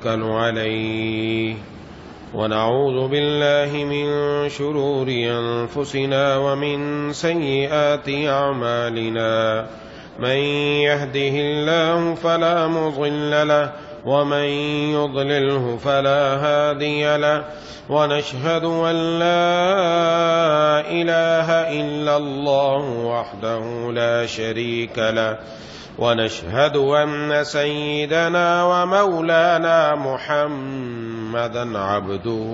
عليه ونعوذ بالله من شرور أنفسنا ومن سيئات أعمالنا من يهده الله فلا مضل له ومن يضلله فلا هادي له ونشهد أن لا إله إلا الله وحده لا شريك له ونشهد أن سيدنا ومولانا محمدا عبده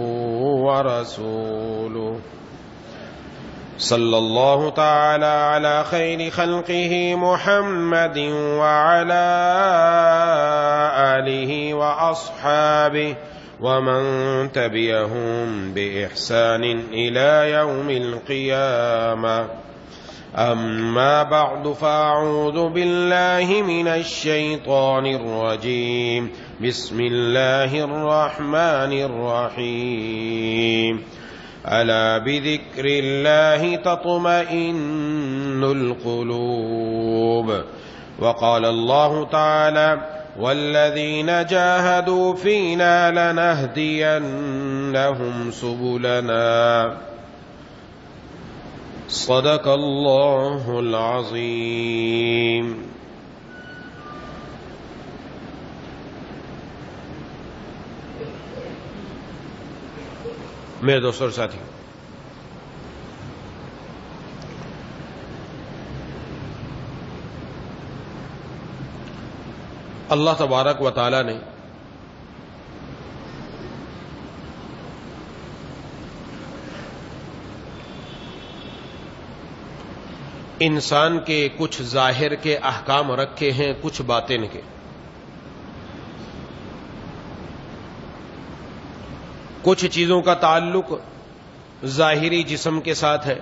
ورسوله صلى الله تعالى على خير خلقه محمد وعلى آله وأصحابه ومن تبعهم بإحسان إلى يوم القيامة. أما بعد فأعوذ بالله من الشيطان الرجيم. بسم الله الرحمن الرحيم. ألا بذكر الله تطمئن القلوب. وقال الله تعالى: والذين جاهدوا فينا لنهدينهم سبلنا. صدق اللہ العظیم. میرے دوستوں اور ساتھی، اللہ تبارک و تعالی نے انسان کے کچھ ظاہر کے احکام رکھے ہیں، کچھ باطن کے. کچھ چیزوں کا تعلق ظاہری جسم کے ساتھ ہے،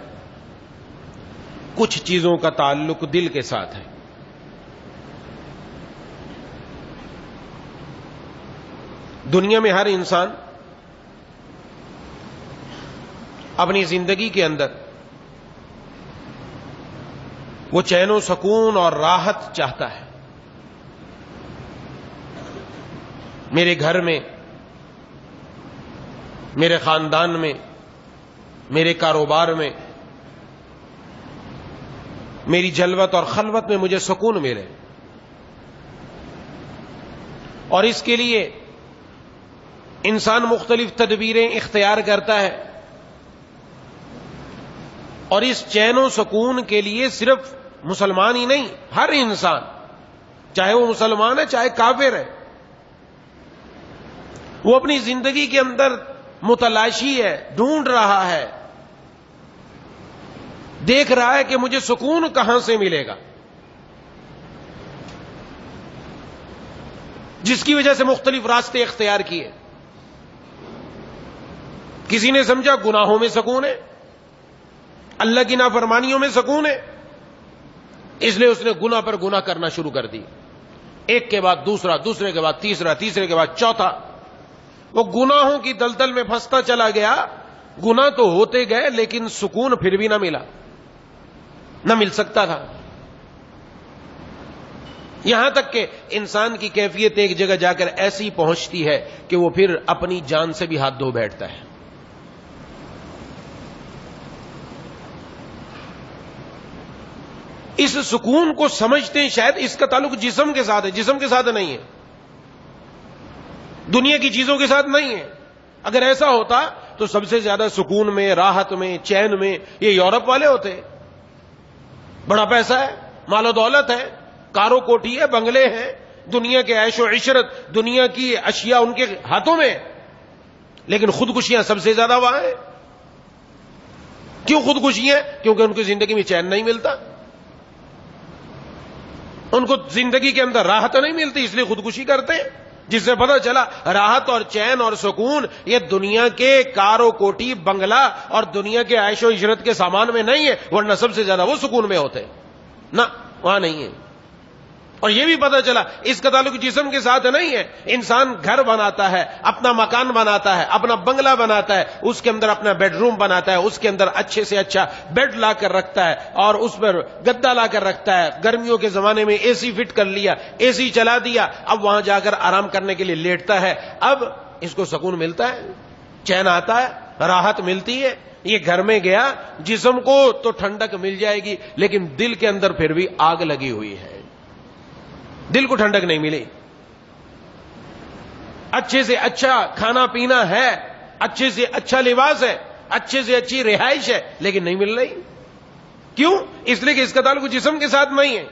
کچھ چیزوں کا تعلق دل کے ساتھ ہے. دنیا میں ہر انسان اپنی زندگی کے اندر وہ چین و سکون اور راحت چاہتا ہے. میرے گھر میں، میرے خاندان میں، میرے کاروبار میں، میری جلوت اور خلوت میں مجھے سکون ملے، اور اس کے لیے انسان مختلف تدبیریں اختیار کرتا ہے. اور اس چین و سکون کے لیے صرف مسلمان ہی نہیں، ہر انسان، چاہے وہ مسلمان ہے چاہے کافر ہے، وہ اپنی زندگی کے اندر متلاشی ہے، ڈھونڈ رہا ہے، دیکھ رہا ہے کہ مجھے سکون کہاں سے ملے گا، جس کی وجہ سے مختلف راستے اختیار کیے. کسی نے سمجھا گناہوں میں سکون ہے، اللہ کی نافرمانیوں میں سکون ہے، اس لیے اس نے گناہ پر گناہ کرنا شروع کر دی. ایک کے بعد دوسرا، دوسرے کے بعد تیسرا، تیسرے کے بعد چوتھا. وہ گناہوں کی دلدل میں پھنستا چلا گیا. گناہ تو ہوتے گئے لیکن سکون پھر بھی نہ ملا، نہ مل سکتا تھا. یہاں تک کہ انسان کی کیفیت ایک جگہ جا کر ایسی پہنچتی ہے کہ وہ پھر اپنی جان سے بھی ہاتھ دھو بیٹھتا ہے. اس سکون کو سمجھتے ہیں شاید اس کا تعلق جسم کے ساتھ ہے، جسم کے ساتھ نہیں ہے، دنیا کی چیزوں کے ساتھ نہیں ہے. اگر ایسا ہوتا تو سب سے زیادہ سکون میں، راحت میں، چین میں یہ یورپ والے ہوتے. بڑا پیسہ ہے، مال و دولت ہے، کارو کوٹھی ہے، بنگلے ہیں، دنیا کے عیش و عشرت، دنیا کی اشیاء ان کے ہاتھوں میں، لیکن خودکشیاں سب سے زیادہ وہاں ہیں. کیوں خودکشیاں؟ کیونکہ ان کی زندگی میں چین نہیں ملتا، ان کو زندگی کے اندر راحت نہیں ملتی، اس لیے خودکشی کرتے ہیں. جس سے پتہ چلا راحت اور چین اور سکون یہ دنیا کے کارو کوٹھی، بنگلہ اور دنیا کے عیش و عشرت کے سامان میں نہیں ہے، ورنہ سب سے زیادہ وہ سکون میں ہوتے. نہ، وہاں نہیں ہے. اور یہ بھی پتہ چلا اس کا تعلق جسم کے ساتھ نہیں ہے. انسان گھر بناتا ہے، اپنا مکان بناتا ہے، اپنا بنگلہ بناتا ہے، اس کے اندر اپنا بیڈ روم بناتا ہے، اس کے اندر اچھے سے اچھا بیڈ لا کر رکھتا ہے اور اس پر گدا لا کر رکھتا ہے. گرمیوں کے زمانے میں اے سی فٹ کر لیا، اے سی چلا دیا، اب وہاں جا کر آرام کرنے کے لیے لیٹتا ہے. اب اس کو سکون ملتا ہے، چین آتا ہے، راحت ملتی ہے. یہ گھر میں گیا، جسم کو تو ٹھنڈک مل جائے گی لیکن دل کے اندر پھر بھی آگ لگی ہوئی ہے، دل کو ٹھنڈک نہیں ملی. اچھے سے اچھا کھانا پینا ہے، اچھے سے اچھا لباس ہے، اچھے سے اچھی رہائش ہے، لیکن نہیں مل رہی. کیوں؟ اس لیے کہ اس کا تعلق جسم کے ساتھ نہیں ہے،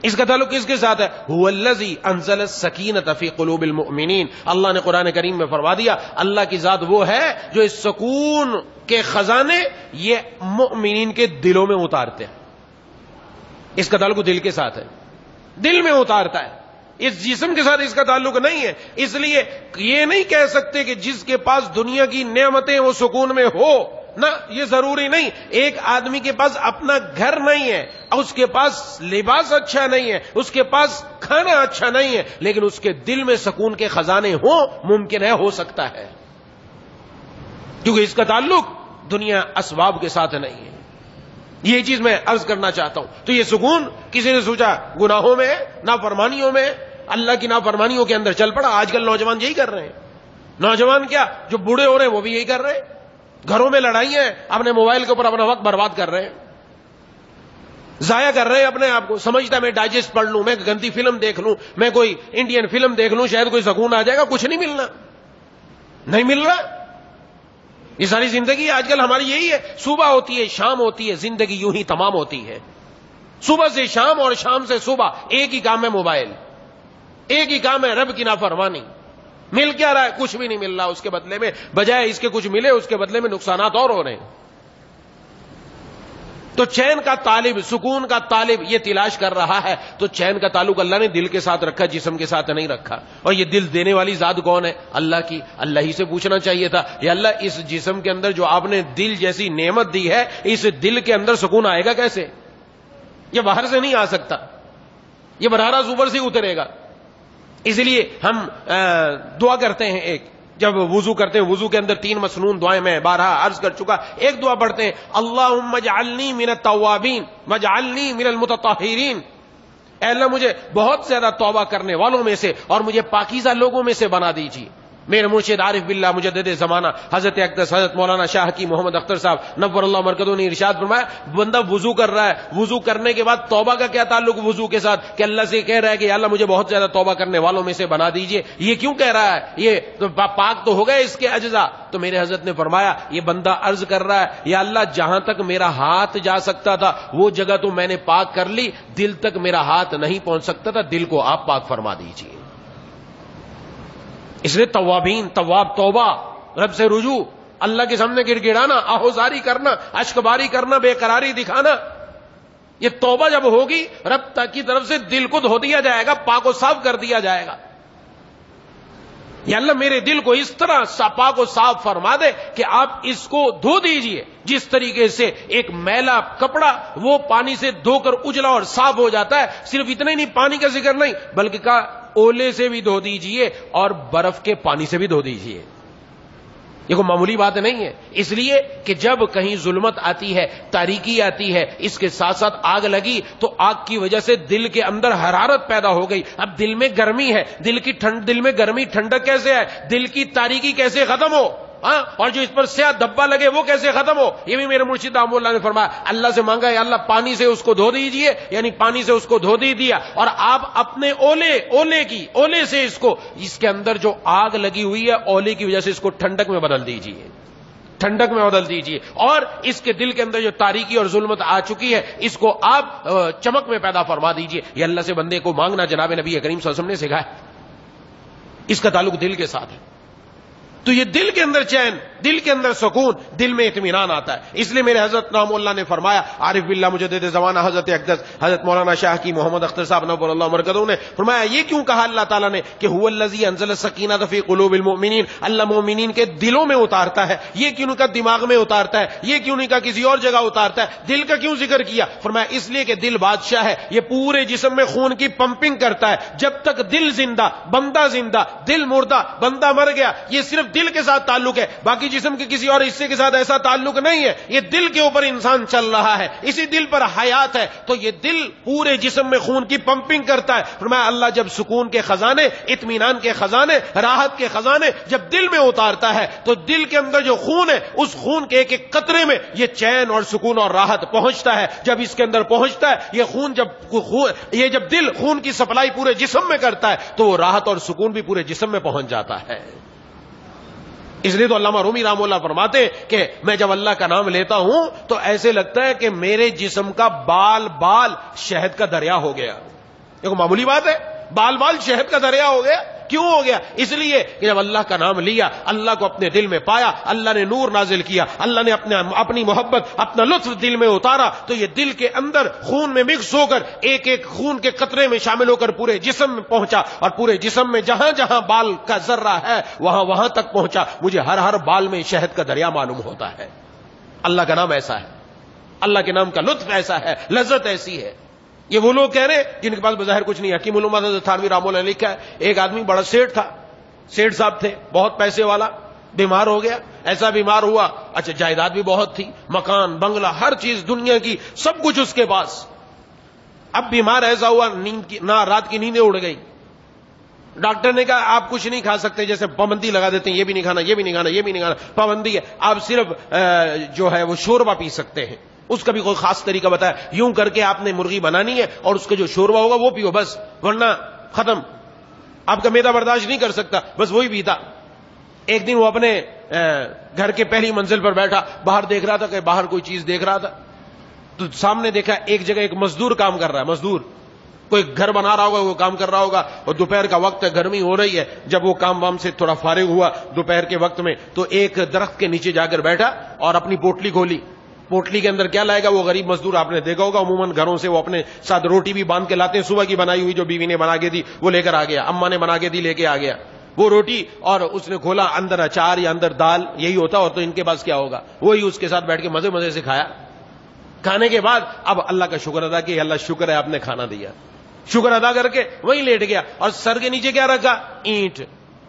اس کا تعلق کس کے ساتھ ہے؟ هو الذی انزل السکینۃ فی قلوب المؤمنین. اللہ نے قرآن کریم میں فرما دیا اللہ کی ذات وہ ہے جو اس سکون کے خزانے یہ مؤمنین کے دلوں میں اتارتے ہیں. اس کا تعلق دل کے ساتھ ہے، دل میں اتارتا ہے، اس جسم کے ساتھ اس کا تعلق نہیں ہے. اس لیے یہ نہیں کہہ سکتے کہ جس کے پاس دنیا کی نعمتیں وہ سکون میں ہو، نہ، یہ ضروری نہیں. ایک آدمی کے پاس اپنا گھر نہیں ہے، اس کے پاس لباس اچھا نہیں ہے، اس کے پاس کھانا اچھا نہیں ہے، لیکن اس کے دل میں سکون کے خزانے ہوں، ممکن ہے، ہو سکتا ہے، کیونکہ اس کا تعلق دنیا اسباب کے ساتھ نہیں ہے. یہ چیز میں عرض کرنا چاہتا ہوں. تو یہ سکون کسی نے سوچا گناہوں میں، نافرمانیوں میں، اللہ کی نافرمانیوں کے اندر چل پڑا. آج کل نوجوان یہی کر رہے ہیں. نوجوان کیا، جو بوڑھے ہو رہے ہیں وہ بھی یہی کر رہے ہیں. گھروں میں لڑائی ہیں، اپنے موبائل کے اوپر اپنا وقت برباد کر رہے ہیں، ضائع کر رہے ہیں اپنے آپ کو. سمجھتا میں ڈائجسٹ پڑھ لوں، میں گندی فلم دیکھ لوں، میں کوئی انڈین فلم دیکھ لوں، شاید کوئی سکون آ جائے گا. کچھ نہیں ملنا، نہیں مل رہا. یہ ساری زندگی آج کل ہماری یہی ہے. صبح ہوتی ہے، شام ہوتی ہے، زندگی یوں ہی تمام ہوتی ہے. صبح سے شام اور شام سے صبح ایک ہی کام ہے، موبائل. ایک ہی کام ہے، رب کی نافرمانی. مل کیا رہا ہے؟ کچھ بھی نہیں مل رہا. اس کے بدلے میں بجائے اس کے کچھ ملے، اس کے بدلے میں نقصانات اور ہو رہے ہیں. تو چین کا طالب، سکون کا طالب یہ تلاش کر رہا ہے. تو چین کا تعلق اللہ نے دل کے ساتھ رکھا، جسم کے ساتھ نہیں رکھا. اور یہ دل دینے والی ذات کون ہے؟ اللہ کی. اللہ ہی سے پوچھنا چاہیے تھا، یا اللہ اس جسم کے اندر جو آپ نے دل جیسی نعمت دی ہے، اس دل کے اندر سکون آئے گا کیسے؟ یہ باہر سے نہیں آ سکتا، یہ براہ راست اوپر سے اترے گا. اس لیے ہم دعا کرتے ہیں. ایک جب وضو کرتے ہیں، وضو کے اندر 3 مسنون دعائیں میں بارہا عرض کر چکا. ایک دعا پڑھتے ہیں، اللہم اجعلنی من التوابین واجعلنی من المتطہرین. اے اللہ مجھے بہت زیادہ توبہ کرنے والوں میں سے اور مجھے پاکیزہ لوگوں میں سے بنا دیجیے. میرے مرشد عارف باللہ مجدد زمانہ حضرت اقدس حضرت مولانا شاہ کی محمد اختر صاحب نور اللہ مرکزوں نے ارشاد فرمایا، بندہ وضو کر رہا ہے، وضو کرنے کے بعد توبہ کا کیا تعلق وضو کے ساتھ؟ کہ اللہ سے کہہ رہا ہے کہ اللہ مجھے بہت زیادہ توبہ کرنے والوں میں سے بنا دیجئے. یہ کیوں کہہ رہا ہے؟ یہ تو پاک تو ہو گئے اس کے اجزاء. تو میرے حضرت نے فرمایا یہ بندہ عرض کر رہا ہے، یا اللہ جہاں تک میرا ہاتھ جا سکتا تھا وہ جگہ تو میں نے پاک کر لی، دل تک میرا ہاتھ نہیں پہنچ سکتا تھا، دل کو آپ پاک فرما دیجئے. اس لیے توابین، تواب توبہ، رب سے رجوع، اللہ کے سامنے گڑ گڑانا، آہوزاری کرنا، اشک باری کرنا، بے قراری دکھانا. یہ توبہ جب ہوگی رب کی طرف سے دل کو دھو دیا جائے گا، پاک و صاف کر دیا جائے گا. یا اللہ میرے دل کو اس طرح پاک و صاف فرما دے کہ آپ اس کو دھو دیجئے جس طریقے سے ایک میلا کپڑا وہ پانی سے دھو کر اجلا اور صاف ہو جاتا ہے. صرف اتنا ہی نہیں، پانی کا ذکر نہیں بلکہ کہا اولے سے بھی دھو دیجئے اور برف کے پانی سے بھی دھو دیجئے. یہ کوئی معمولی بات نہیں ہے. اس لیے کہ جب کہیں ظلمت آتی ہے، تاریکی آتی ہے، اس کے ساتھ ساتھ آگ لگی تو آگ کی وجہ سے دل کے اندر حرارت پیدا ہو گئی. اب دل میں گرمی ہے، دل میں گرمی ٹھنڈک کیسے ہے؟ دل کی تاریکی کیسے ختم ہو؟ اور جو اس پر سیاہ دھبا لگے وہ کیسے ختم ہو؟ یہ بھی میرے مرشد رحمہ اللہ نے فرمایا. اللہ سے مانگا یا اللہ پانی سے اس کو دھو دیجئے، یعنی پانی سے اس کو دھو دیا اور آپ اپنے اولے سے اس کے اندر جو آگ لگی ہوئی ہے اولے کی وجہ سے اس کو ٹھنڈک میں بدل دیجئے، ٹھنڈک میں بدل دیجئے. اور اس کے دل کے اندر جو تاریکی اور ظلمت آ چکی ہے اس کو آپ چمک میں پیدا فرما دیجئے. یہ اللہ سے بندے کو مانگنا جناب نبی کریم صلی اللہ علیہ وسلم نے سکھایا. اس کا تعلق دل کے ساتھ ہے. تو یہ دل کے اندر چین، دل کے اندر سکون، دل میں اطمینان آتا ہے. اس لیے میرے حضرت رحمہ اللہ نے فرمایا، عارف باللہ مجدد زمانہ حضرت اقدس حضرت مولانا شاہ کی محمد اختر صاحب نور اللہ مرکزوں نے فرمایا، یہ کیوں کہا اللہ تعالیٰ نے کہ هو الذی انزل السکینۃ فی قلوب المؤمنین، اللہ مومنین کے دلوں میں اتارتا ہے. یہ کیوں نہیں کہا دماغ میں اتارتا ہے، یہ کیوں نہیں کہا کسی اور جگہ اتارتا ہے، دل کا کیوں ذکر کیا؟ فرمایا اس لیے کہ دل بادشاہ ہے، یہ پورے جسم میں خون کی پمپنگ کرتا ہے. جب تک دل زندہ بندہ زندہ، دل مردہ بندہ مر گیا. یہ صرف دل کے ساتھ تعلق ہے، باقی جسم کے کسی اور حصے کے ساتھ ایسا تعلق نہیں ہے. یہ دل کے اوپر انسان چل رہا ہے، اسی دل پر حیات ہے. تو یہ دل پورے جسم میں خون کی پمپنگ کرتا ہے. فرمایا اللہ جب سکون کے خزانے، اطمینان کے خزانے، راحت کے خزانے جب دل میں اتارتا ہے تو دل کے اندر جو خون ہے، اس خون کے ایک ایک قطرے میں یہ چین اور سکون اور راحت پہنچتا ہے. جب اس کے اندر پہنچتا ہے یہ خون، جب دل خون کی سپلائی پورے جسم میں کرتا ہے تو وہ راحت اور سکون بھی پورے جسم میں پہنچ جاتا ہے. اس لیے تو علامہ رومی رحمہ اللہ فرماتے ہیں کہ میں جب اللہ کا نام لیتا ہوں تو ایسے لگتا ہے کہ میرے جسم کا بال بال شہد کا دریا ہو گیا. یہ کوئی معمولی بات ہے؟ بال بال شہد کا دریا ہو گیا. کیوں ہو گیا؟ اس لیے کہ جب اللہ کا نام لیا، اللہ کو اپنے دل میں پایا، اللہ نے نور نازل کیا، اللہ نے اپنی محبت، اپنا لطف دل میں اتارا، تو یہ دل کے اندر خون میں مکس ہو کر ایک ایک خون کے قطرے میں شامل ہو کر پورے جسم میں پہنچا، اور پورے جسم میں جہاں جہاں بال کا ذرہ ہے وہاں وہاں تک پہنچا. مجھے ہر بال میں شہد کا دریا معلوم ہوتا ہے. اللہ کا نام ایسا ہے، اللہ کے نام کا لطف ایسا ہے، لذت ایسی ہے. یہ وہ لوگ کہہ رہے ہیں جن کے پاس بظاہر کچھ نہیں ہے. حکیم علومہ حضرت تھانوی رحمہ اللہ نے لکھا ہے، ایک آدمی بڑا سیٹھ تھا، سیٹھ صاحب تھے، بہت پیسے والا، بیمار ہو گیا. ایسا بیمار ہوا، اچھا جائیداد بھی بہت تھی، مکان بنگلہ ہر چیز دنیا کی سب کچھ اس کے پاس. اب بیمار ایسا ہوا رات کی نیندیں اڑ گئی. ڈاکٹر نے کہا آپ کچھ نہیں کھا سکتے، جیسے پابندی لگا دیتے ہیں، یہ بھی نہیں کھانا، یہ بھی نہیں کھانا، یہ بھی نہیں کھانا، پابندی ہے. آپ صرف جو ہے وہ شوربہ پی سکتے ہیں. اس کا بھی کوئی خاص طریقہ بتایا، یوں کر کے آپ نے مرغی بنانی ہے اور اس کا جو شوربہ ہوگا وہ پیو بس، ورنہ ختم. آپ کا معدہ برداشت نہیں کر سکتا، بس وہی پیتا. ایک دن وہ اپنے گھر کے پہلی منزل پر بیٹھا، باہر دیکھ رہا تھا کہ باہر کوئی چیز دیکھ رہا تھا، تو سامنے دیکھا ایک جگہ ایک مزدور کام کر رہا ہے. مزدور کوئی گھر بنا رہا ہوگا، وہ کام کر رہا ہوگا، اور دوپہر کا وقت ہے، گرمی ہو رہی ہے. جب وہ کام وام سے تھوڑا فارغ ہوا دوپہر کے وقت میں، تو ایک درخت کے نیچے جا کر بیٹھا اور اپنی پوٹلی کھولی. پوٹلی کے اندر کیا لائے گا؟ وہ غریب مزدور آپ نے دیکھا ہوگا عموماً گھروں سے وہ اپنے ساتھ روٹی بھی باندھ کے لاتے ہیں، صبح کی بنائی ہوئی جو بیوی نے بنا کے دی وہ لے کر آ گیا، اماں نے بنا کے دی لے کے آ گیا وہ روٹی، اور اس نے کھولا، اندر اچار یا اندر دال یہی ہوتا، اور تو ان کے پاس کیا ہوگا، وہی اس کے ساتھ بیٹھ کے مزے مزے سے کھایا. کھانے کے بعد اب اللہ کا شکر ادا کہ اللہ شکر ہے آپ نے کھانا دیا. شکر ادا کر کے وہیں لیٹ گیا، اور سر کے نیچے کیا رکھا؟ اینٹ.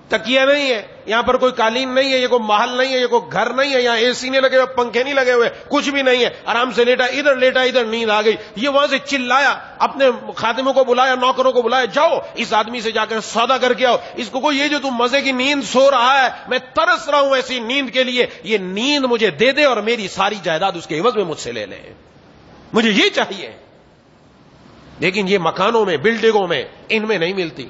تکیہ نہیں ہے یہاں پر، کوئی قالین نہیں ہے، یہ کوئی محل نہیں ہے، یہ کوئی گھر نہیں ہے، یہاں اے سی نہیں لگے ہوئے، پنکھے نہیں لگے ہوئے، کچھ بھی نہیں ہے. آرام سے لیٹا، ادھر نیند آ گئی. یہ وہاں سے چلایا، اپنے خادموں کو بلایا، نوکروں کو بلایا، جاؤ اس آدمی سے جا کر سودا کر کے آؤ. اس کو کوئی یہ جو تم مزے کی نیند سو رہا ہے، میں ترس رہا ہوں ایسی نیند کے لیے، یہ نیند مجھے دے دے اور میری ساری جائیداد اس کے عوض میں مجھ سے لے لے، مجھے یہ چاہیے. لیکن یہ مکانوں میں، بلڈنگوں میں، ان میں نہیں ملتی.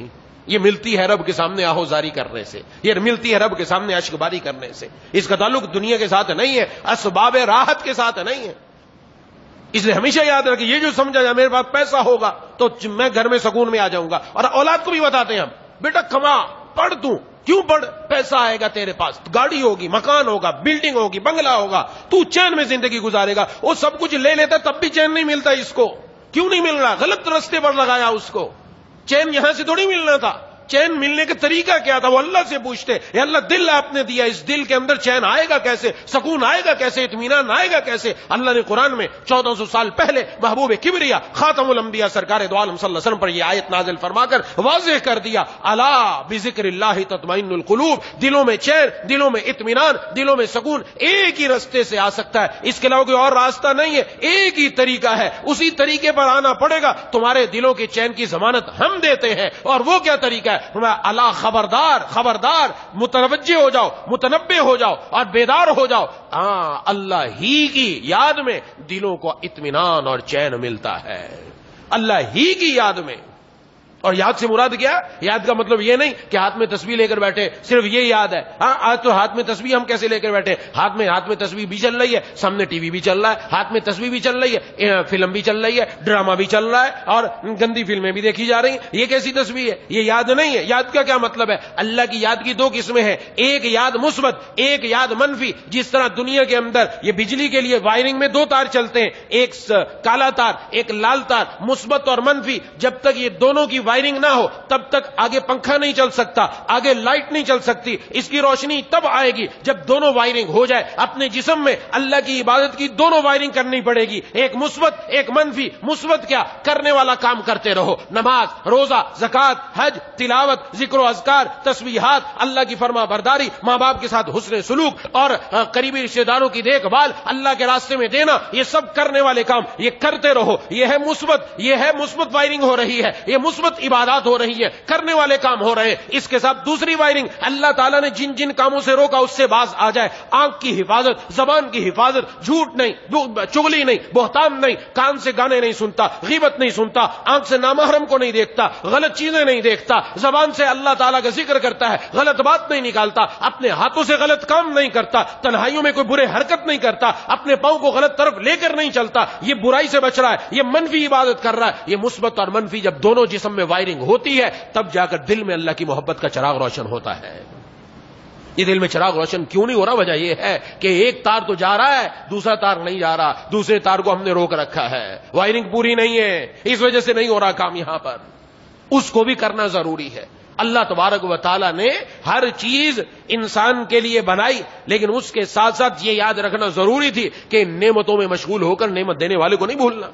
یہ ملتی ہے رب کے سامنے آہوزاری کرنے سے، یہ ملتی ہے رب کے سامنے اشکباری کرنے سے. اس کا تعلق دنیا کے ساتھ نہیں ہے، اسباب راحت کے ساتھ نہیں ہے. اس لیے ہمیشہ یاد رکھیں، یہ جو سمجھا جائے میرے پاس پیسہ ہوگا تو میں گھر میں سکون میں آ جاؤں گا. اور اولاد کو بھی بتاتے ہیں ہم، بیٹا کما، پڑھ. تو کیوں پڑھ؟ پیسہ آئے گا تیرے پاس، گاڑی ہوگی، مکان ہوگا، بلڈنگ ہوگی، بنگلہ ہوگا، تو چین میں زندگی گزارے گا. وہ سب کچھ لے لیتا تب بھی چین نہیں ملتا اس کو. کیوں نہیں مل رہا؟ غلط رستے پر لگایا اس کو. چین یہاں سے تھوڑی ملنا تھا. چین ملنے کا طریقہ کیا تھا؟ وہ اللہ سے پوچھتے، اے اللہ دل آپ نے دیا، اس دل کے اندر چین آئے گا کیسے؟ سکون آئے گا کیسے؟ اطمینان آئے گا کیسے؟ اللہ نے قرآن میں 1400 سال پہلے محبوب کبریا خاتم الانبیاء سرکار دو عالم صلی اللہ علیہ وسلم پر یہ آیت نازل فرما کر واضح کر دیا، الا بذکر اللہ تطمئن القلوب. دلوں میں چین، دلوں میں اطمینان، دلوں میں سکون ایک ہی راستے سے آ سکتا ہے، اس کے علاوہ کوئی اور راستہ نہیں ہے. ایک ہی طریقہ ہے، اسی طریقے پر آنا پڑے گا. تمہارے دلوں کے چین کی ضمانت ہم دیتے ہیں. اور وہ کیا طریقہ ہے؟ اللہ خبردار، خبردار، متوجہ ہو جاؤ، متنبہ ہو جاؤ اور بیدار ہو جاؤ. ہاں، اللہ ہی کی یاد میں دلوں کو اطمینان اور چین ملتا ہے، اللہ ہی کی یاد میں. اور یاد سے مراد کیا؟ یاد کا مطلب یہ نہیں کہ ہاتھ میں تسبیح لے کر بیٹھے صرف یہ یاد ہے. ہاں آج تو ہاتھ میں تسبیح ہم کیسے لے کر بیٹھے؟ ہاتھ میں تسبیح بھی چل رہی ہے, سامنے ٹی وی بھی چل رہا ہے, ہاتھ میں تسبیح بھی چل رہی ہے, فلم بھی چل رہی ہے, ڈرامہ بھی چل رہا ہے, اور گندی فلمیں بھی دیکھی جا رہی ہیں. یہ کیسی تسبیح ہے؟ یہ یاد نہیں ہے. یاد کا کیا مطلب ہے؟ اللہ کی یاد کی دو قسمیں ہیں, ایک یاد مثبت, ایک یاد منفی. جس طرح دنیا کے اندر یہ بجلی کے لیے وائرنگ میں دو تار چلتے ہیں, ایک کالا تار ایک لال تار, مثبت اور منفی. جب تک یہ دونوں کی وائرنگ نہ ہو تب تک آگے پنکھا نہیں چل سکتا, آگے لائٹ نہیں چل سکتی. اس کی روشنی تب آئے گی جب دونوں وائرنگ ہو جائے. اپنے جسم میں اللہ کی عبادت کی دونوں وائرنگ کرنی پڑے گی, ایک مثبت ایک منفی. مثبت کیا؟ کرنے والا کام کرتے رہو, نماز, روزہ, زکات, حج, تلاوت, ذکر و اذکار, تسبیحات, اللہ کی فرما برداری, ماں باپ کے ساتھ حسن سلوک اور قریبی رشتہ داروں کی دیکھ بھال, اللہ کے راستے میں دینا, یہ سب کرنے والے کام یہ کرتے رہو. یہ ہے مثبت, یہ ہے مثبت وائرنگ ہو رہی ہے, یہ مثبت عبادات ہو رہی ہے, کرنے والے کام ہو رہے ہیں. اس کے ساتھ دوسری وائرنگ, اللہ تعالیٰ نے جن جن کاموں سے روکا اس سے باز آ جائے. آنکھ کی حفاظت, زبان کی حفاظت, جھوٹ نہیں, چغلی نہیں, بہتان نہیں, کان سے گانے نہیں سنتا, غیبت نہیں سنتا, آنکھ سے نامحرم کو نہیں دیکھتا, غلط چیزیں نہیں دیکھتا, زبان سے اللہ تعالیٰ کا ذکر کرتا ہے, غلط بات نہیں نکالتا, اپنے ہاتھوں سے غلط کام نہیں کرتا, تنہائیوں میں کوئی برے حرکت نہیں کرتا, اپنے پاؤں کو غلط طرف لے کر نہیں چلتا. یہ برائی سے بچ رہا ہے, یہ منفی عبادت کر رہا ہے. یہ مثبت اور منفی جب دونوں جسم میں وائرنگ ہوتی ہے تب جا کر دل میں اللہ کی محبت کا چراغ روشن ہوتا ہے. یہ دل میں چراغ روشن کیوں نہیں ہو رہا؟ وجہ یہ ہے کہ ایک تار تو جا رہا ہے, دوسرا تار نہیں جا رہا, دوسرے تار کو ہم نے روک رکھا ہے, وائرنگ پوری نہیں ہے, اس وجہ سے نہیں ہو رہا کام. یہاں پر اس کو بھی کرنا ضروری ہے. اللہ تبارک و تعالیٰ نے ہر چیز انسان کے لیے بنائی, لیکن اس کے ساتھ ساتھ یہ یاد رکھنا ضروری تھی کہ نعمتوں میں مشغول ہو کر نعمت دینے والے کو نہیں بھولنا.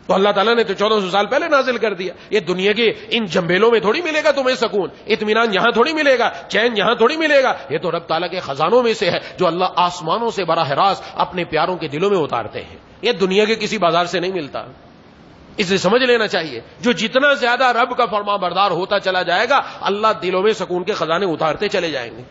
تو اللہ تعالیٰ نے تو 1400 سال پہلے نازل کر دیا. یہ دنیا کے ان جنبیلوں میں تھوڑی ملے گا تمہیں سکون, اطمینان یہاں تھوڑی ملے گا, چین یہاں تھوڑی ملے گا. یہ تو رب تعالیٰ کے خزانوں میں سے ہے جو اللہ آسمانوں سے براہ راست اپنے پیاروں کے دلوں میں اتارتے ہیں. یہ دنیا کے کسی بازار سے نہیں ملتا. اسے سمجھ لینا چاہیے, جو جتنا زیادہ رب کا فرما بردار ہوتا چلا جائے گا اللہ دلوں میں سکون کے خزانے اتارتے چلے جائیں گے.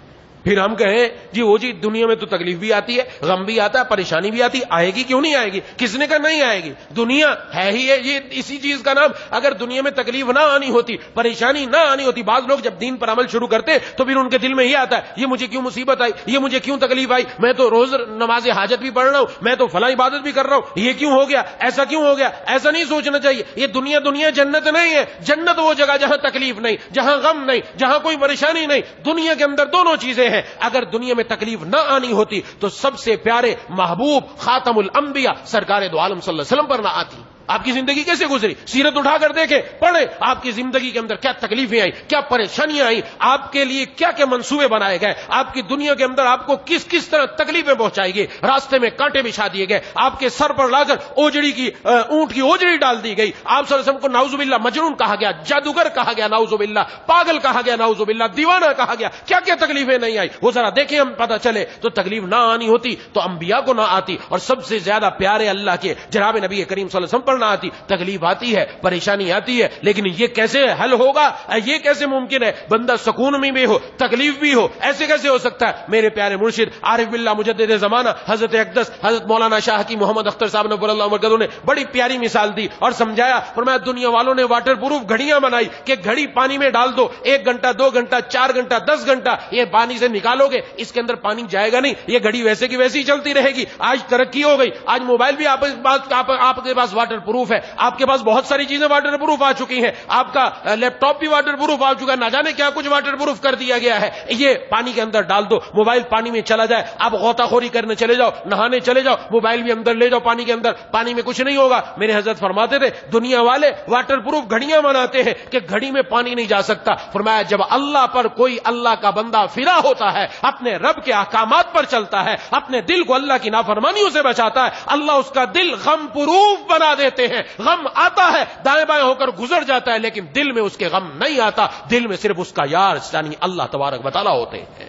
پھر ہم کہیں جی وہ جی دنیا میں تو تکلیف بھی آتی ہے, غم بھی آتا ہے, پریشانی بھی آتی, آئے گی کیوں نہیں آئے گی؟ کس نے کہا نہیں آئے گی؟ دنیا ہے ہی ہے یہ اسی چیز کا نام. اگر دنیا میں تکلیف نہ آنی ہوتی, پریشانی نہ آنی ہوتی, بعض لوگ جب دین پر عمل شروع کرتے تو پھر ان کے دل میں یہ آتا ہے یہ مجھے کیوں مصیبت آئی, یہ مجھے کیوں تکلیف آئی, میں تو روز نماز حاجت بھی پڑھ رہا ہوں, میں تو فلاں عبادت بھی کر رہا ہوں, یہ کیوں ہو گیا, ایسا کیوں ہو گیا؟ ایسا نہیں سوچنا چاہیے. یہ دنیا جنت نہیں ہے. جنت وہ جگہ جہاں تکلیف نہیں, جہاں غم نہیں, جہاں کوئی پریشانی نہیں. دنیا کے اندر دونوں چیزیں ہیں. اگر دنیا میں تکلیف نہ آنی ہوتی تو سب سے پیارے محبوب خاتم الانبیاء سرکار دو عالم صلی اللہ علیہ وسلم پر نہ آتی. آپ کی زندگی کیسے گزری؟ سیرت اٹھا کر دیکھیں, پڑھیں آپ کی زندگی کے اندر کیا تکلیفیں آئی, کیا پریشانیاں آئی, آپ کے لیے کیا کیا منصوبے بنائے گئے, آپ کی دنیا کے اندر آپ کو کس کس طرح تکلیفیں پہنچائی گئی, راستے میں کانٹے بچھا دیے گئے, آپ کے سر پر لا کر اوجڑی کی اونٹ کی اوجڑی ڈال دی گئی, آپ صلی اللہ علیہ وسلم کو نعوذ باللہ مجنون کہا گیا, جادوگر کہا گیا, نعوذ باللہ پاگل کہا گیا, نعوذ باللہ دیوانہ کہا گیا. کیا کیا تکلیفیں نہیں آئی وہ ذرا دیکھیں, ہم پتہ چلے. تو تکلیف نہ آنی ہوتی تو انبیاء کو نہ آتی, اور سب سے زیادہ پیارے اللہ کے جناب نبی کریم صلی اللہ علیہ وسلم پر نہ آتی. تکلیف آتی ہے, پریشانی آتی ہے, لیکن یہ کیسے حل ہوگا, یہ کیسے ممکن ہے بندہ سکون میں بھی ہو تکلیف بھی ہو, ایسے کیسے ہو سکتا ہے؟ میرے پیارے مرشد عارف باللہ مجدد زمانہ حضرت اقدس حضرت مولانا شاہ کی محمد اختر صاحب نور اللہ مرکزوں نے بڑی پیاری مثال دی اور سمجھایا. فرمایا دنیا والوں نے واٹر پروف گھڑیاں بنائی کہ گھڑی پانی میں ڈال دو, 1 گھنٹہ 2 گھنٹہ 4 گھنٹہ 10 گھنٹہ یہ پانی سے نکالو گے, اس کے اندر پانی جائے گا نہیں, یہ گھڑی ویسے کی ویسی چلتی رہے گی. آج ترقی ہو گئی, آج موبائل بھی آپ کے پاس واٹر پروف ہے, آپ کے پاس بہت ساری چیزیں واٹر پروف آ چکی ہیں, آپ کا لیپ ٹاپ بھی واٹر پروف آ چکا ہے, نہ جانے کیا کچھ واٹر پروف کر دیا گیا ہے. یہ پانی کے اندر ڈال دو, موبائل پانی میں چلا جائے, آپ غوطہ خوری کرنے چلے جاؤ, نہانے چلے جاؤ, موبائل بھی اندر لے جاؤ پانی کے اندر, پانی میں کچھ نہیں ہوگا. میرے حضرت فرماتے تھے دنیا والے واٹر پروف گھڑیاں بناتے ہیں کہ گھڑی میں پانی نہیں جا سکتا. فرمایا جب اللہ پر کوئی اللہ کا بندہ فدا ہوتا ہے, اپنے رب کے احکامات پر چلتا ہے, اپنے دل کو اللہ کی نافرمانیوں سے بچاتا ہے, اللہ اس کا دل غم پروف بنا دیتے ہیں. غم آتا ہے دائیں بائیں ہو کر گزر جاتا ہے, لیکن دل میں اس کے غم نہیں آتا, دل میں صرف اس کا یار یعنی اللہ تبارک و تعالیٰ ہوتے ہیں,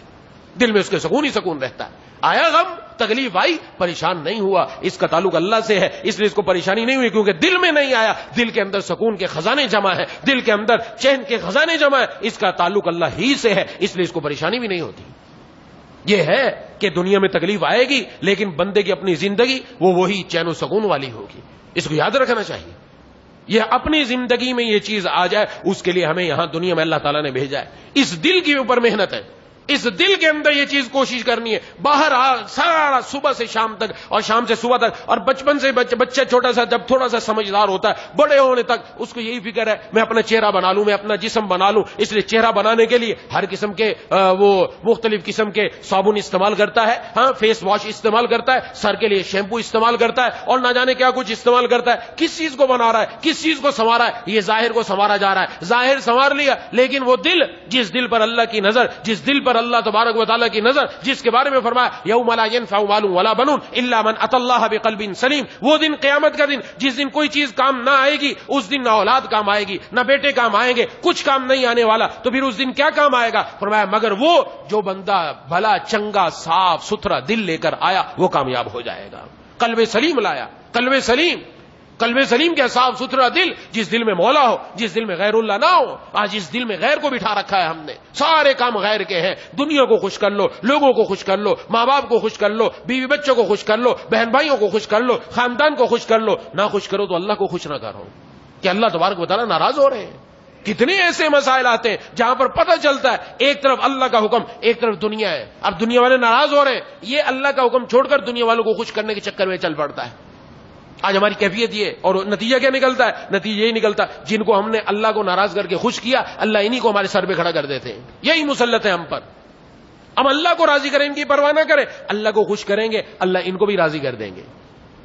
دل میں اس کے سکون ہی سکون رہتا ہے. آیا غم, تکلیف آئی, پریشان نہیں ہوا, اس کا تعلق اللہ سے ہے, اس لیے اس کو پریشانی نہیں ہوئی کیونکہ دل میں نہیں آیا, دل کے اندر سکون کے خزانے جمع ہے, دل کے اندر چین کے خزانے جمع ہے, اس کا تعلق اللہ ہی سے ہے, اس لیے اس کو پریشانی بھی نہیں ہوتی. یہ ہے کہ دنیا میں تکلیف آئے گی لیکن بندے کی اپنی زندگی وہ وہی چین و سکون والی ہوگی. اس کو یاد رکھنا چاہیے. یہ اپنی زندگی میں یہ چیز آ جائے، اس کے لیے ہمیں یہاں دنیا میں اللہ تعالیٰ نے بھیجا ہے. اس دل کے اوپر محنت ہے، اس دل کے اندر یہ چیز کوشش کرنی ہے. باہر سارا صبح سے شام تک اور شام سے صبح تک، اور بچپن سے بچہ چھوٹا سا جب تھوڑا سا سمجھدار ہوتا ہے بڑے ہونے تک اس کو یہی فکر ہے میں اپنا چہرہ بنا لوں، میں اپنا جسم بنا لوں. اس لیے چہرہ بنانے کے لیے ہر قسم کے وہ مختلف قسم کے صابن استعمال کرتا ہے، ہاں فیس واش استعمال کرتا ہے، سر کے لیے شیمپو استعمال کرتا ہے، اور نہ جانے کیا کچھ استعمال کرتا ہے. کس چیز کو بنا رہا ہے، کس چیز کو سنوارا ہے؟ یہ ظاہر کو سنوارا جا رہا ہے. ظاہر سنوار لیا، لیکن وہ دل، جس دل پر اللہ کی نظر، جس دل پر اللہ تبارک و تعالیٰ کی نظر، جس کے بارے میں فرمایا یوم لا ينفع مال ولا بنون الا من اتى الله بقلب سلیم، وہ دن قیامت کا دن جس دن کوئی چیز کام نہ آئے گی، اس دن نہ اولاد کام آئے گی، نہ بیٹے کام آئیں گے، کچھ کام نہیں آنے والا. تو پھر اس دن کیا کام آئے گا؟ فرمایا مگر وہ جو بندہ بھلا چنگا صاف ستھرا دل لے کر آیا وہ کامیاب ہو جائے گا. قلب سلیم لایا، قلب سلیم. قلب سلیم کیا؟ صاف ستھرا دل، جس دل میں مولا ہو، جس دل میں غیر اللہ نہ ہو. آج اس دل میں غیر کو بٹھا رکھا ہے ہم نے، سارے کام غیر کے ہیں. دنیا کو خوش کر لو، لوگوں کو خوش کر لو، ماں باپ کو خوش کر لو، بیوی بچوں کو خوش کر لو، بہن بھائیوں کو خوش کر لو، خاندان کو خوش کر لو. نہ خوش کرو تو اللہ کو خوش نہ کرو کہ اللہ تبارک و تعالیٰ ناراض ہو رہے ہیں. کتنے ایسے مسائل آتے ہیں جہاں پر پتہ چلتا ہے ایک طرف اللہ کا حکم، ایک طرف دنیا ہے. اب دنیا والے ناراض ہو رہے ہیں، یہ اللہ کا حکم چھوڑ کر دنیا والوں کو خوش کرنے کے چکر میں چل پڑتا ہے. آج ہماری کیفیت یہ ہے، اور نتیجہ کیا نکلتا ہے؟ نتیجہ یہی نکلتا ہے جن کو ہم نے اللہ کو ناراض کر کے خوش کیا، اللہ انہی کو ہمارے سر پہ کھڑا کر دیتے ہیں. یہی مسلط ہے ہم پر. ہم اللہ کو راضی کریں، ان کی پرواہ نہ کریں، اللہ کو خوش کریں گے اللہ ان کو بھی راضی کر دیں گے.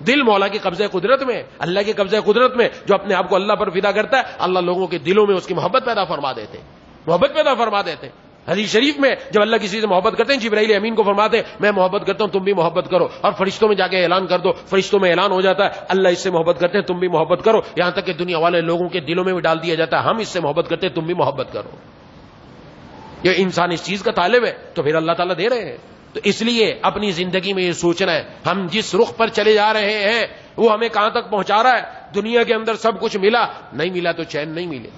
دل مولا کے قبضہ قدرت میں، اللہ کے قبضہ قدرت میں. جو اپنے آپ کو اللہ پر فدا کرتا ہے، اللہ لوگوں کے دلوں میں اس کی محبت پیدا فرما دیتے ہیں، محبت پیدا فرما دیتے ہیں. حدیث شریف میں جب اللہ کسی سے محبت کرتے ہیں، جبرائیل امین کو فرماتے ہیں میں محبت کرتا ہوں تم بھی محبت کرو، اور فرشتوں میں جا کے اعلان کر دو، فرشتوں میں اعلان ہو جاتا ہے اللہ اس سے محبت کرتے ہیں تم بھی محبت کرو. یہاں تک کہ دنیا والے لوگوں کے دلوں میں بھی ڈال دیا جاتا ہے ہم اس سے محبت کرتے ہیں تم بھی محبت کرو. یہ انسان اس چیز کا طالب ہے تو پھر اللہ تعالیٰ دے رہے ہیں. تو اس لیے اپنی زندگی میں یہ سوچنا ہے ہم جس رخ پر چلے جا رہے ہیں وہ ہمیں کہاں تک پہنچا رہا ہے. دنیا کے اندر سب کچھ ملا، نہیں ملا تو چین نہیں ملے،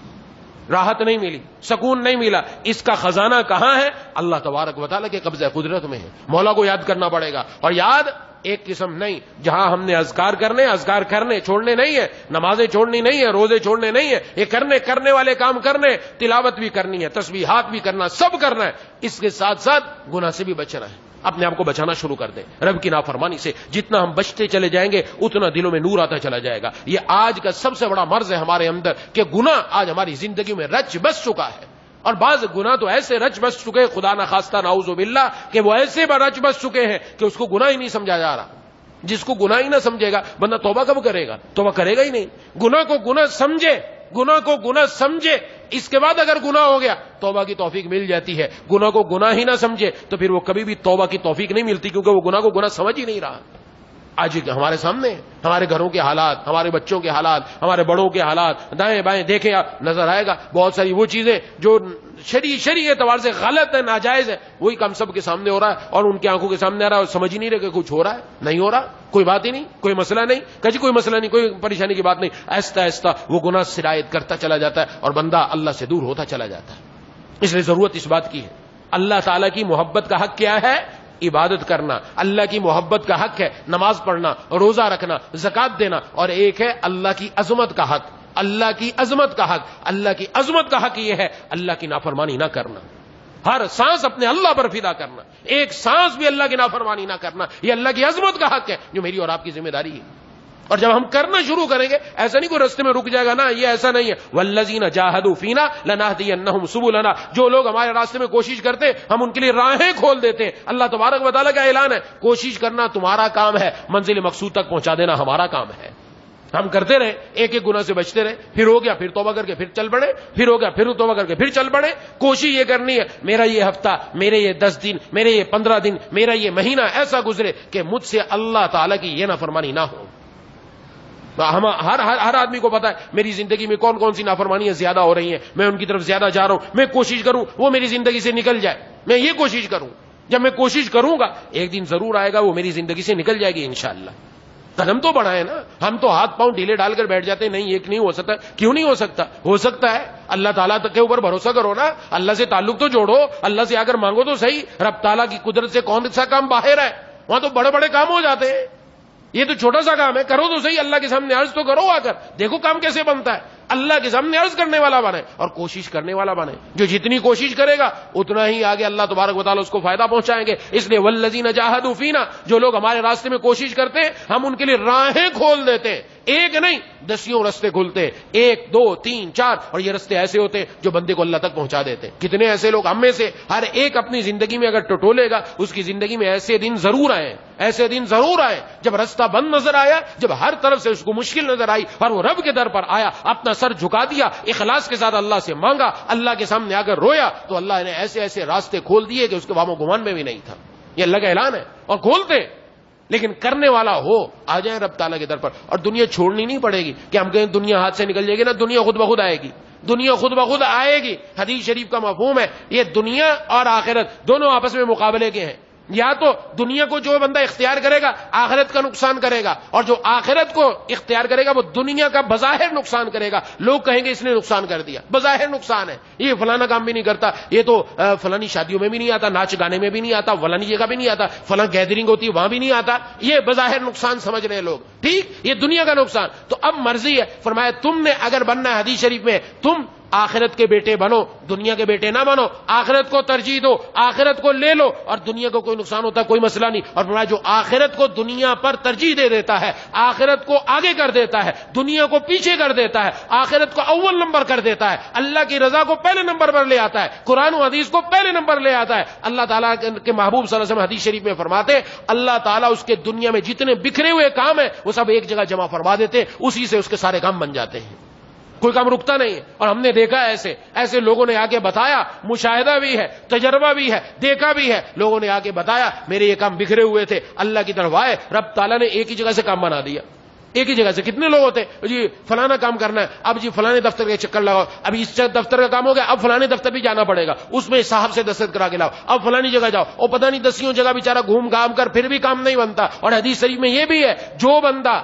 راحت نہیں ملی، سکون نہیں ملا. اس کا خزانہ کہاں ہے؟ اللہ تبارک و تعالیٰ کے قبضہ قدرت میں ہے. مولا کو یاد کرنا پڑے گا. اور یاد ایک قسم نہیں جہاں ہم نے اذکار کرنے چھوڑنے نہیں ہے، نمازیں چھوڑنی نہیں ہے، روزے چھوڑنے نہیں ہے. یہ کرنے والے کام کرنے، تلاوت بھی کرنی ہے، تسبیحات بھی کرنا، سب کرنا ہے. اس کے ساتھ ساتھ گناہ سے بھی بچنا ہے. اپنے آپ کو بچانا شروع کر دیں رب کی نافرمانی سے. جتنا ہم بچتے چلے جائیں گے اتنا دلوں میں نور آتا چلا جائے گا. یہ آج کا سب سے بڑا مرض ہے ہمارے اندر کہ گناہ آج ہماری زندگی میں رچ بس چکا ہے. اور بعض گناہ تو ایسے رچ بس چکے خدا نہ خواستہ نعوذ باللہ کہ وہ ایسے رچ بس چکے ہیں کہ اس کو گناہ ہی نہیں سمجھا جا رہا. جس کو گناہ ہی نہ سمجھے گا بندہ توبہ کب کرے گا؟ توبہ کرے گا ہی نہیں. گناہ کو گناہ سمجھے، گناہ کو گناہ سمجھے، اس کے بعد اگر گناہ ہو گیا توبہ کی توفیق مل جاتی ہے. گناہ کو گناہ ہی نہ سمجھے تو پھر وہ کبھی بھی توبہ کی توفیق نہیں ملتی، کیونکہ وہ گناہ کو گناہ سمجھ ہی نہیں رہا. آج ہمارے سامنے ہمارے گھروں کے حالات، ہمارے بچوں کے حالات، ہمارے بڑوں کے حالات، دائیں بائیں دیکھیں آپ نظر آئے گا بہت ساری وہ چیزیں جو شرعی اعتبار سے غلط ہے، ناجائز ہے، وہی کام سب کے سامنے ہو رہا ہے اور ان کی آنکھوں کے سامنے آ رہا ہے اور سمجھ ہی نہیں رہے کہ کچھ ہو رہا ہے نہیں ہو رہا. کوئی بات ہی نہیں، کوئی مسئلہ نہیں، کہیں کوئی مسئلہ نہیں، کوئی پریشانی کی بات نہیں. آہستہ آہستہ وہ گناہ سرایت کرتا چلا جاتا ہے اور بندہ اللہ سے دور ہوتا چلا جاتا ہے. اس لیے ضرورت اس بات کی ہے. اللہ تعالیٰ کی محبت کا حق کیا ہے؟ عبادت کرنا. اللہ کی محبت کا حق ہے نماز پڑھنا، روزہ رکھنا، زکات دینا. اور ایک ہے اللہ کی عظمت کا حق. اللہ کی عظمت کا حق، اللہ کی عظمت کا حق یہ ہے اللہ کی نافرمانی نہ کرنا. ہر سانس اپنے اللہ پر فدا کرنا، ایک سانس بھی اللہ کی نافرمانی نہ کرنا. یہ اللہ کی عظمت کا حق ہے جو میری اور آپ کی ذمہ داری ہے. اور جب ہم کرنا شروع کریں گے ایسا نہیں کوئی رستے میں رک جائے گا، نا یہ ایسا نہیں ہے. والذین جاہدوا فینا لنہدینہم سبلنا. جو لوگ ہمارے راستے میں کوشش کرتے ہم ان کے لیے راہیں کھول دیتے ہیں. اللہ تبارک و تعالیٰ کا اعلان ہے کوشش کرنا تمہارا کام ہے، منزل مقصود تک پہنچا دینا ہمارا کام ہے. ہم کرتے رہے، ایک ایک گناہ سے بچتے رہے، پھر ہو گیا پھر توبہ کر کے پھر چل پڑے، پھر ہو گیا پھر توبہ کر کے پھر چل پڑے. کوشش یہ کرنی ہے میرا یہ ہفتہ، میرے یہ 10 دن، میرے یہ 15 دن، میرا یہ مہینہ ایسا گزرے کہ مجھ سے اللہ تعالیٰ کی یہ نافرمانی نہ ہو. ہر آدمی کو پتا ہے میری زندگی میں کون کون سی نافرمانیاں زیادہ ہو رہی ہیں، میں ان کی طرف زیادہ جا رہا ہوں. میں کوشش کروں وہ میری زندگی سے نکل جائے، میں یہ کوشش کروں. جب میں کوشش کروں گا ایک دن ضرور آئے گا وہ میری زندگی سے نکل جائے گی انشاءاللہ. قدم تو بڑھائے نا. ہم تو ہاتھ پاؤں ڈھیلے ڈال کر بیٹھ جاتے ہیں، نہیں ایک نہیں ہو سکتا. کیوں نہیں ہو سکتا؟ ہو سکتا ہے. اللہ تعالیٰ کے اوپر بھروسہ کرو نا، اللہ سے تعلق تو جوڑو، اللہ سے آ کر مانگو تو صحیح. رب تعالیٰ کی قدرت سے کون سا کام باہر ہے؟ وہاں تو بڑے بڑے کام ہو جاتے ہیں. یہ تو چھوٹا سا کام ہے، کرو تو صحیح، اللہ کے سامنے عرض تو کرو، آ کر دیکھو کام کیسے بنتا ہے. اللہ کے سامنے عرض کرنے والا بنے اور کوشش کرنے والا بنے. جو جتنی کوشش کرے گا اتنا ہی آگے اللہ تبارک و تعالیٰ اس کو فائدہ پہنچائیں گے. اس لیے والذین جاہدوا فینا، جو لوگ ہمارے راستے میں کوشش کرتے ہیں ہم ان کے لیے راہیں کھول دیتے ہیں. ایک نہیں دسیوں رستے کھلتے ہیں، 1 2 3 4، اور یہ رستے ایسے ہوتے ہیں جو بندے کو اللہ تک پہنچا دیتے ہیں. کتنے ایسے لوگ ہم میں سے ہر ایک اپنی زندگی میں اگر ٹٹولے گا، اس کی زندگی میں ایسے دن ضرور آئے، ایسے دن ضرور آئے جب رستہ بند نظر آیا، جب ہر طرف سے اس کو مشکل نظر آئی اور وہ رب کے در پر آیا، اپنا سر جھکا دیا، اخلاص کے ساتھ اللہ سے مانگا، اللہ کے سامنے آ کر رویا، تو اللہ نے ایسے ایسے راستے کھول دیے کہ اس کے وام و گمان میں بھی نہیں تھا. یہ اللہ کا اعلان ہے. اور کھولتے لیکن کرنے والا ہو، آ جائیں رب تعالیٰ کے در پر. اور دنیا چھوڑنی نہیں پڑے گی کہ ہم کہیں دنیا ہاتھ سے نکل جائے گی. نا، دنیا خود بخود آئے گی، دنیا خود بخود آئے گی. حدیث شریف کا مفہوم ہے یہ دنیا اور آخرت دونوں آپس میں مقابلے کے ہیں. یا تو دنیا کو جو بندہ اختیار کرے گا آخرت کا نقصان کرے گا، اور جو آخرت کو اختیار کرے گا وہ دنیا کا بظاہر نقصان کرے گا. لوگ کہیں گے اس نے نقصان کر دیا، بظاہر نقصان ہے، یہ فلانا کام بھی نہیں کرتا، یہ تو فلانی شادیوں میں بھی نہیں آتا، ناچ گانے میں بھی نہیں آتا، فلانی جگہ بھی نہیں آتا، فلاں گیدرنگ ہوتی ہے وہاں بھی نہیں آتا. یہ بظاہر نقصان سمجھ رہے لوگ. ٹھیک، یہ دنیا کا نقصان. تو اب مرضی ہے، فرمایا تم نے اگر بننا ہے، حدیث شریف میں تم آخرت کے بیٹے بنو، دنیا کے بیٹے نہ بنو. آخرت کو ترجیح دو، آخرت کو لے لو، اور دنیا کو کوئی نقصان ہوتا ہے کوئی مسئلہ نہیں. اور فرمایا جو آخرت کو دنیا پر ترجیح دے دیتا ہے، آخرت کو آگے کر دیتا ہے، دنیا کو پیچھے کر دیتا ہے، آخرت کو اول نمبر کر دیتا ہے، اللہ کی رضا کو پہلے نمبر پر لے آتا ہے، قرآن و حدیث کو پہلے نمبر لے آتا ہے. اللہ تعالیٰ کے محبوب صلی اللہ علیہ وسلم حدیث شریف میں فرماتے ہیں اللہ تعالیٰ اس کے دنیا میں جتنے بکھرے ہوئے کام ہیں وہ سب ایک جگہ جمع فرما دیتے ہیں، اسی سے اس کے سارے کام بن جاتے ہیں، کوئی کام رکتا نہیں ہے. اور ہم نے دیکھا ایسے لوگوں نے آگے بتایا، مشاہدہ بھی ہے، تجربہ بھی ہے، دیکھا بھی ہے. لوگوں نے آگے بتایا میرے یہ کام بکھرے ہوئے تھے، اللہ کی طرف آئے، رب تعالیٰ نے ایک ہی جگہ سے کام بنا دیا. ایک ہی جگہ سے کتنے لوگ ہوتے جی فلانا کام کرنا ہے، اب جی فلانے دفتر کے چکر لگاؤ، اب اس دفتر کا کام ہو گیا، اب فلانے دفتر بھی جانا پڑے گا، اس میں صاحب سے دستخط کرا کے لاؤ، اب فلانی جگہ جاؤ، اور پتہ نہیں دسیوں جگہ بیچارہ گھوم گھام کر پھر بھی کام نہیں بنتا. اور حدیث شریف میں یہ بھی ہے جو بندہ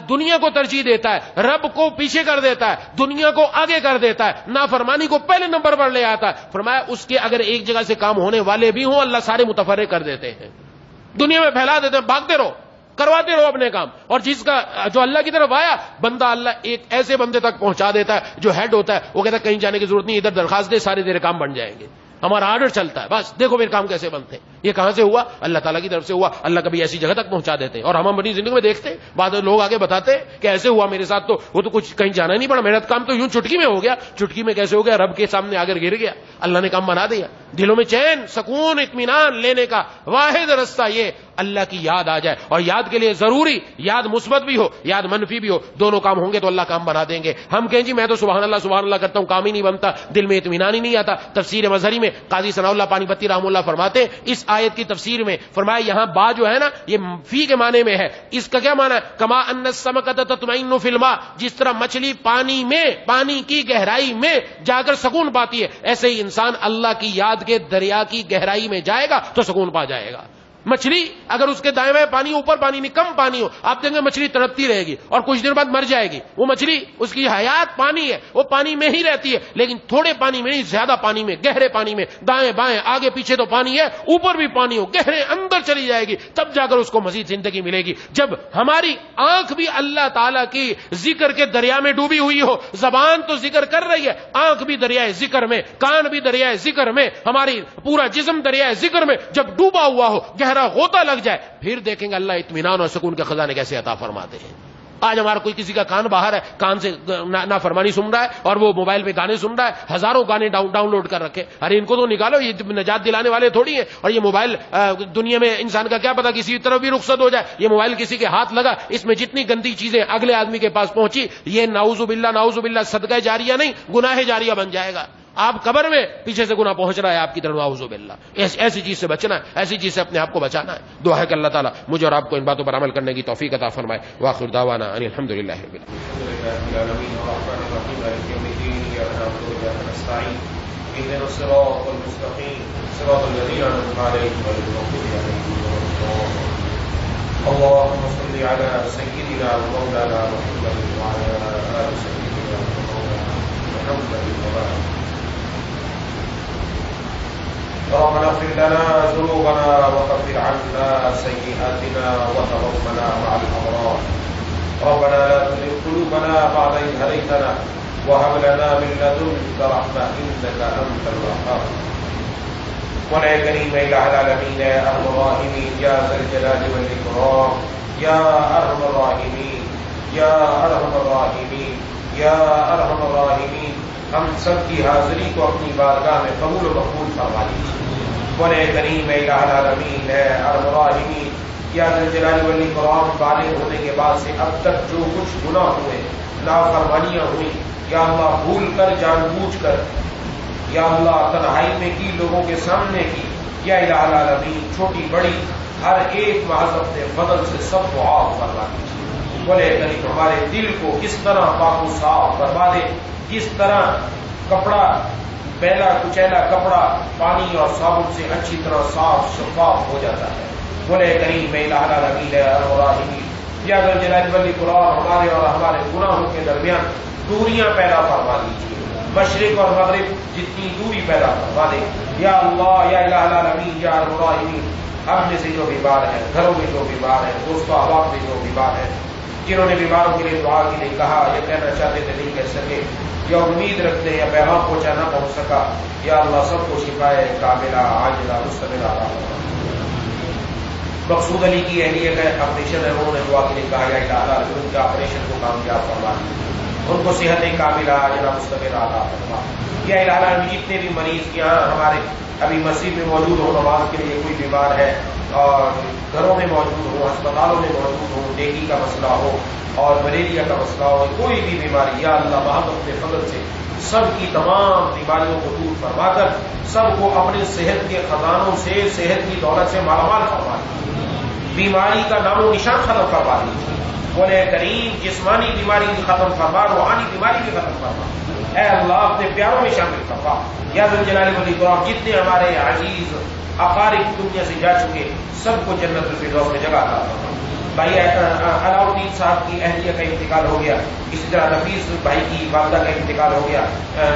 دنیا کو ترجیح دیتا ہے، رب کو پیچھے کر دیتا ہے، دنیا کو آگے کر دیتا ہے، نافرمانی کو پہلے نمبر پر لے آتا ہے، فرمایا اس کے اگر ایک جگہ سے کام ہونے والے بھی ہوں اللہ سارے متفرق کر دیتے ہیں، دنیا میں پھیلا دیتے ہیں. بھاگتے رہو، کرواتے رہو اپنے کام. اور جس کا جو اللہ کی طرف آیا بندہ، اللہ ایک ایسے بندے تک پہنچا دیتا ہے جو ہیڈ ہوتا ہے، وہ کہتا ہے کہیں جانے کی ضرورت نہیں، ادھر درخواست دے سارے تیرے کام بن جائیں گے، ہمارا آرڈر چلتا ہے، بس دیکھو میرے کام کیسے بنتے ہیں. یہ کہاں سے ہوا؟ اللہ تعالیٰ کی طرف سے ہوا. اللہ کبھی ایسی جگہ تک پہنچا دیتے ہیں. اور ہم اپنی زندگی میں دیکھتے ہیں بعض لوگ آگے بتاتے ہیں کہ ایسے ہوا میرے ساتھ، تو وہ تو کچھ کہیں جانا نہیں پڑا، میرا کام تو یوں چٹکی میں ہو گیا. چٹکی میں کیسے ہو گیا؟ رب کے سامنے آ کر گر گیا، اللہ نے کام بنا دیا. دلوں میں چین، سکون، اطمینان لینے کا واحد رستہ یہ اللہ کی یاد آ جائے. اور یاد کے لیے ضروری یاد مثبت بھی ہو، یاد منفی بھی ہو، دونوں کام ہوں گے تو اللہ کام بنا دیں گے. ہم کہیں جی میں تو سبحان اللہ کرتا ہوں، کام ہی نہیں بنتا، دل میں اطمینان ہی نہیں آتا. تفسیر مظہری میں قاضی ثناء اللہ پانی پتی رحمہ اللہ فرماتے اس آیت کی تفسیر میں، فرمایا یہاں با جو ہے نا یہ فی کے معنی میں ہے. اس کا کیا معنی ہے؟ کما ان السمکۃ تطمئن فی الماء، جس طرح مچھلی پانی میں، پانی کی گہرائی میں جا کر سکون پاتی ہے، ایسے ہی انسان اللہ کی یاد کے دریا کی گہرائی میں جائے گا تو سکون پا جائے گا. مچھلی اگر اس کے دائیں بائیں پانی، اوپر پانی نہیں کم پانی ہو، آپ دیکھیں گے مچھلی تڑپتی رہے گی اور کچھ دیر بعد مر جائے گی. وہ مچھلی اس کی حیات پانی ہے، وہ پانی میں ہی رہتی ہے، لیکن تھوڑے پانی میں نہیں، زیادہ پانی میں، گہرے پانی میں، دائیں بائیں آگے پیچھے تو پانی ہے، اوپر بھی پانی ہو، گہرے اندر چلی جائے گی، تب جا کر اس کو مزید زندگی ملے گی. جب ہماری آنکھ بھی اللہ تعالیٰ کی ذکر کے دریا میں ڈوبی ہوئی ہو، زبان تو ذکر کر رہی ہے، آنکھ بھی دریائے ذکر میں، کان بھی دریائے ذکر میں، ہماری پورا جسم دریائے ذکر میں جب ڈوبا ہوا ہو، گہرا غوطہ لگ جائے، پھر دیکھیں گے اللہ اطمینان اور سکون کے خزانے کیسے عطا فرماتے ہیں. آج ہمارا کوئی کسی کا کان باہر ہے، کان سے نافرمانی سن رہا ہے اور وہ موبائل پہ گانے سن رہا ہے، ہزاروں گانے ڈاؤن لوڈ کر رکھے. ارے ان کو تو نکالو، یہ نجات دلانے والے تھوڑی ہیں. اور یہ موبائل دنیا میں انسان کا کیا پتا کسی طرف بھی رخصت ہو جائے، یہ موبائل کسی کے ہاتھ لگا، اس میں جتنی گندی چیزیں اگلے آدمی کے پاس پہنچی، یہ نعوذ باللہ صدقہ جاریہ نہیں، گناہ جاریہ بن جائے گا. آپ قبر میں پیچھے سے گناہ پہنچ رہا ہے آپ کی طرف، نعوذ باللہ. ایسی چیز سے بچنا ہے، ایسی چیز سے اپنے آپ کو بچانا ہے. دعا ہے کہ اللہ تعالیٰ مجھے اور آپ کو ان باتوں پر عمل کرنے کی توفیق عطا فرمائے. وآخر دعوانا ان الحمدللہ رب العالمین. اللهم صل على سيدنا ومولانا محمد وعلى آل سيدنا ومولانا محمد وبارك. ربنا اغفر لنا ذنوبنا وكفر عنا سيئاتنا وتوفنا مع الأبرار ربنا لا تزغ قلوبنا بعد إذ هديتنا وهب لنا من لدنك رحمة إنك أنت الوهاب ولا كريم إله العالمين يا أرحم الراحمين يا ذا الجلال والإكرام يا أرحم الراحمين يا أرحم الراحمين يا أرحم الراحمين ہم سب کی حاضری کو اپنی بارگاہ میں قبول و مقبول فرما لیجیے بولے کریم الہ العالمین ہے ارحم الراحمین یا ذا الجلال والاکرام بالغ ہونے کے بعد سے اب تک جو کچھ گناہ ہوئے نافرمانیاں ہوئی یا اللہ بھول کر جان بوجھ کر یا اللہ تنہائی میں کی لوگوں کے سامنے کی یا الہ العالمین چھوٹی بڑی ہر ایک محض اپنے فضل سے سب کو معاف فرما دیجیے بولے کریم ہمارے دل کو اس طرح پاک و صاف فرما دے جس طرح کپڑا پہلا کچیلا کپڑا پانی اور صابن سے اچھی طرح صاف شفاف ہو جاتا ہے بولے کریم میں الہ العالمین الراحمین یا ذا الجلال والاکرام ہمارے اور ہمارے گناہوں کے درمیان دوریاں پیدا فرما دیجیے مشرق اور مغرب جتنی دوری پیدا فرما دے یا اللہ یا الہ العالمین یا الراحمین ہم میں سے جو بیمار ہیں گھروں میں جو بیمار ہیں دوستوں احباب میں جو بیمار ہیں جنہوں نے بیماروں کے لیے دعا کے لیے کہا یا کہنا چاہتے تھے نہیں کہہ سکے یا امید رکھتے یا پیغام پہنچا نہ پہنچ سکا یا اللہ سب کو شفائے کاملہ عاجلہ مستمرہ مقصود علی کی اہلیت ہے آپریشن ہے انہوں نے دعا کے لیے کہا یا الہ ان کے آپریشن کو کامیاب فرما ان کو صحت کاملہ عاجلہ مستمرہ عطا فرما یا الہ جتنے بھی مریض یہاں ہمارے ابھی مسجد میں موجود ہو نماز کے لیے کوئی بیمار ہے اور گھروں میں موجود ہو ہسپتالوں میں موجود ہو ڈینگی کا مسئلہ ہو اور ملیریا کا مسئلہ ہو کوئی بھی بیماری یا اللہ محمد اپنے فضل سے سب کی تمام بیماریوں کو دور فرما کر سب کو اپنے صحت کے خزانوں سے صحت کی دولت سے مالا مال فرما دیجیے بیماری کا نام و نشان ختم کروا دیجیے بولے کریم جسمانی بیماری بھی ختم فرما روحانی بیماری بھی ختم فرما اے اللہ اپنے پیاروں میں شامل فرما یا ذا الجلال والاکرام جتنے ہمارے عزیز اقارب دنیا سے جا چکے سب کو جنت الفردوس میں جگہ عطا فرما بھائی علاؤ الدین صاحب کی اہلیہ کا انتقال ہو گیا اسی طرح نفیس بھائی کی والدہ کا انتقال ہو گیا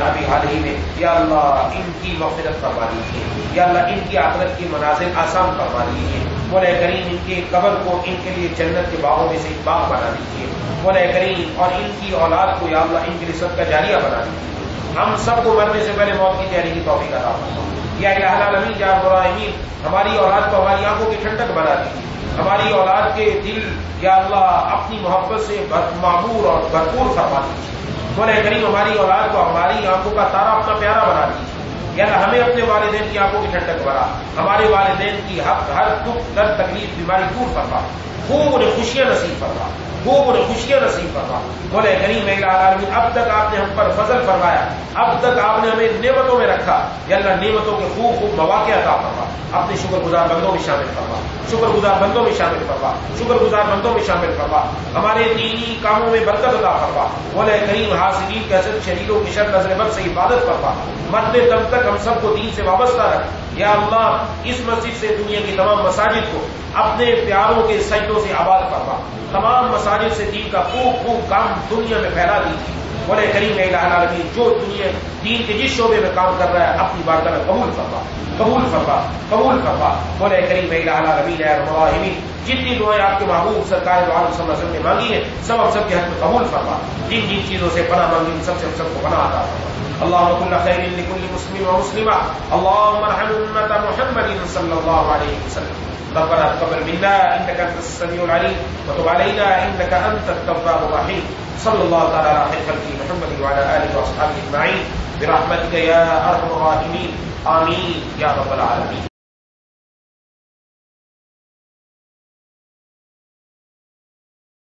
ابھی حال ہی میں یا اللہ ان کی مغفرت فرما دیجیے یا اللہ ان کی آخرت کی منازل آسان فرما دیجیے مولا کریم ان کے قبر کو ان کے لیے جنت کے باغوں میں سے ایک باغ بنا دیجیے مولا کریم اور ان کی اولاد کو یا اللہ ان کے لیے صدقہ جاریہ بنا دیجیے ہم سب کو مرنے سے پہلے موت کی تیاری کی توفیق عطا فرما یا الہ العالمین یا الراحمین ہماری اولاد کو ہماری آنکھوں کی ٹھنڈک بنا دیجیے ہماری اولاد کے دل یا اللہ اپنی محبت سے معمور اور بھرپور فرما دیجیے مولا کریم ہماری اولاد کو ہماری آنکھوں کا تارا اپنا پیارا بنا دیجیے یا اللہ ہمیں اپنے والدین کی آنکھوں کی ٹھنڈک بنا ہمارے والدین کی ہر دکھ درد تکلیف بیماری دور فرما خوب انہیں خوشیاں نصیب فرما خوب انہیں خوشیاں نصیب فرما بولے کریم الہ العالمین اب تک آپ نے ہم پر فضل فرمایا اب تک آپ نے ہمیں نعمتوں میں رکھا یا اللہ نعمتوں کے خوب خوب مواقع عطا فرما اپنے شکر گزار بندوں میں شامل فرما شکر گزار بندوں میں شامل فرما شکر گزار بندوں میں شامل فرما ہمارے دینی کاموں میں برکت عطا فرما بولے کریم حاسدین کے حسد شریروں کی شر نظر بد سے حفاظت فرما مرتے دم تک ہم سب کو دین سے وابستہ رکھ یا اللہ اس مسجد سے دنیا کی تمام مساجد کو اپنے پیاروں کے سجدوں سے آباد فرما تمام مساجد سے دین کا خوب خوب کام دنیا میں پھیلا دیجیے بولے کریم الہ العالمین جو دنیا دین کے جس شعبے میں کام کر رہا ہے اپنی بارگاہ میں قبول فرما قبول فرما قبول فرما بولے کریم الہ العالمین یا ارحم الراحمین جتنی دعائیں آپ کے محبوب سرکار دو عالم صلی اللہ علیہ وسلم نے مانگی ہیں سب ہم سب کے حق میں قبول فرما جن جن چیزوں سے پناہ مانگی ان سب سے ہم سب کو پناہ عطا فرما اللهم كل خير لكل مسلم ومسلمة اللهم ارحم أمة محمد صلى الله عليه وسلم ربنا تقبل منا انك انت السميع العليم وتب علينا انك انت التواب الرحيم صلى الله تعالى على خير خلقه محمد وعلى اله واصحابه اجمعين برحمتك يا ارحم الراحمين آمين يا رب العالمين.